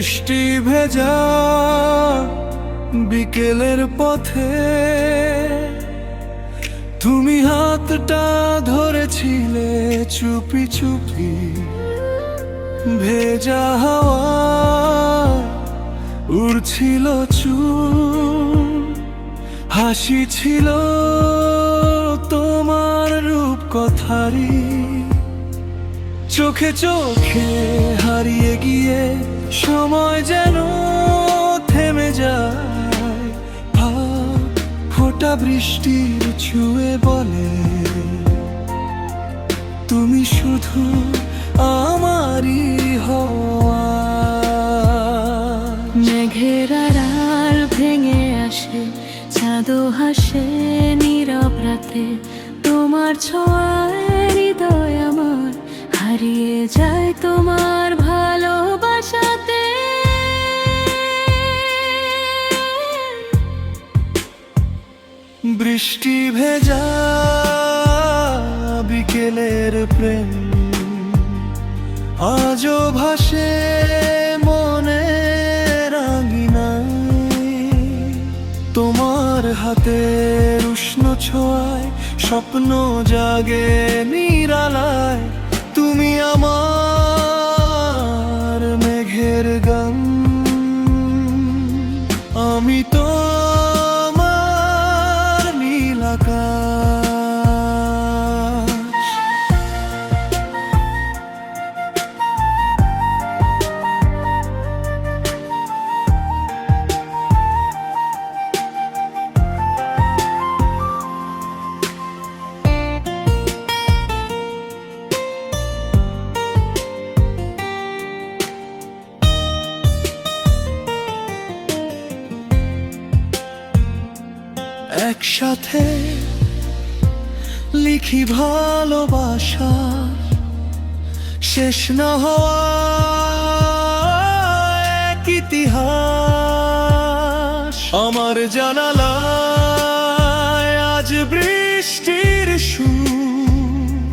বৃষ্টি ভেজা বিকেলের পথে তুমি হাতটা ধরেছিলে চুপি চুপি। ভেজা হাওয়া উড়ছিল চুল, হাসি ছিল তোমার রূপকথারই। চোখে চোখে হারিয়ে গিয়ে সময় যেন থেমে যায়। ফোঁটা বৃষ্টির ছুঁয়ে বলে তুমি শুধু আমারই হওয়া। মেঘের আড়াল ভেঙে আসে, চাঁদও হাসে নীরব রাতে। তোমার ছোঁয়ায় হৃদয় আমার হারিয়ে যায় তোমার ভালোবাসাতে। বৃষ্টি ভেজা বিকেলের প্রেম আজও ভাসে মনের আঙিনায়। তোমার হাতের উষ্ণ ছোঁয়ায় স্বপ্ন জাগে নিরালায়। তুমি আমার মেঘের গান, আমি তোমার নীল আকাশ। একসাথে লিখি ভালোবাসা, শেষ না হওয়া এক ইতিহাস। আমার জানালায় আজ বৃষ্টির সুর,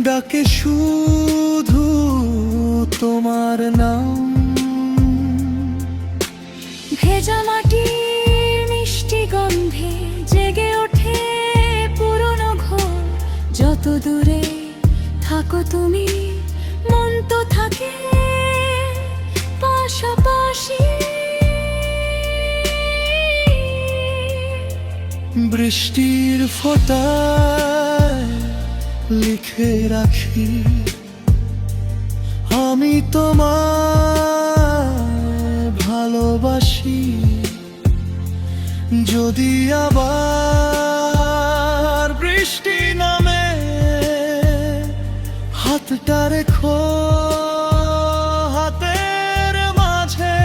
ডাকে শুধু তোমার নাম। ভেজা মাটির মিষ্টি গন্ধে জেগে ওঠে পুরনো ঘর। যত দূরে থাকো তুমি, মন তো থাকে পাশাপাশি। বৃষ্টির ফোঁটায় লিখে রাখি আমি তোমায় ভালোবাসি। যদি আবার বৃষ্টি নামে, হাতটা রেখো হাতের মাঝে।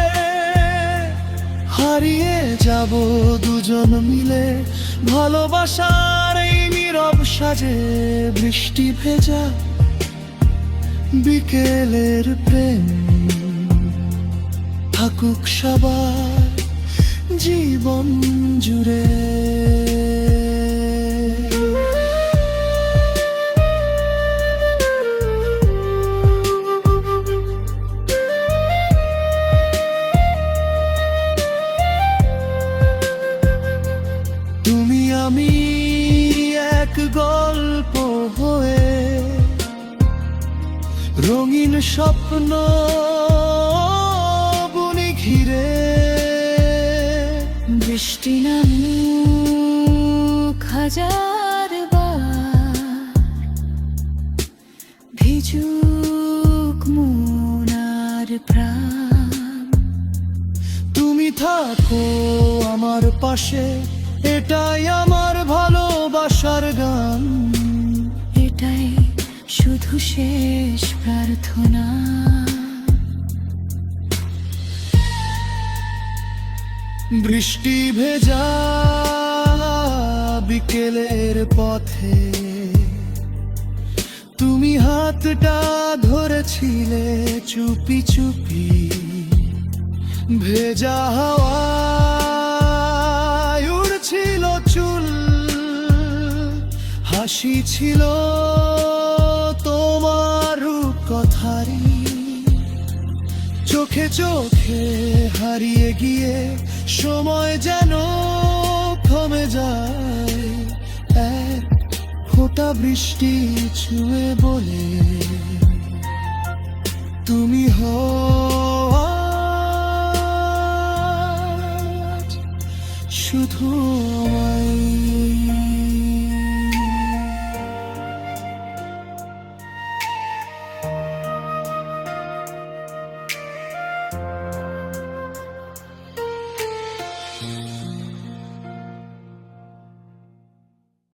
হারিয়ে যাব দুজন মিলে ভালোবাসার এই নীরব সাজে। বৃষ্টি ভেজা বিকেলের প্রেম থাকুক সবার জীবন জুড়ে। তুমি আমি এক গল্প হয়ে, রঙিন স্বপ্ন বুনি ঘিরে। বৃষ্টি নামুক হাজার বার, ভিজুক মন আর প্রাণ। তুমি থাকো আমার পাশে, এটাই আমার ভালোবাসার গান। এটাই শুধু শেষ প্রার্থনা। বৃষ্টি ভেজা বিকেলের পথে তুমি হাতটা ধরেছিলে চুপি চুপি। ভেজা হাওয়া উড়ছিল চুল, হাসি ছিল তোমার রূপকথারই। চোখে চোখে চোখে হারিয়ে গিয়ে সময় যেন থমে যায়, এক ফোঁটা বৃষ্টি ছুঁয়ে বলে তুমি আজ শুধু আমায়।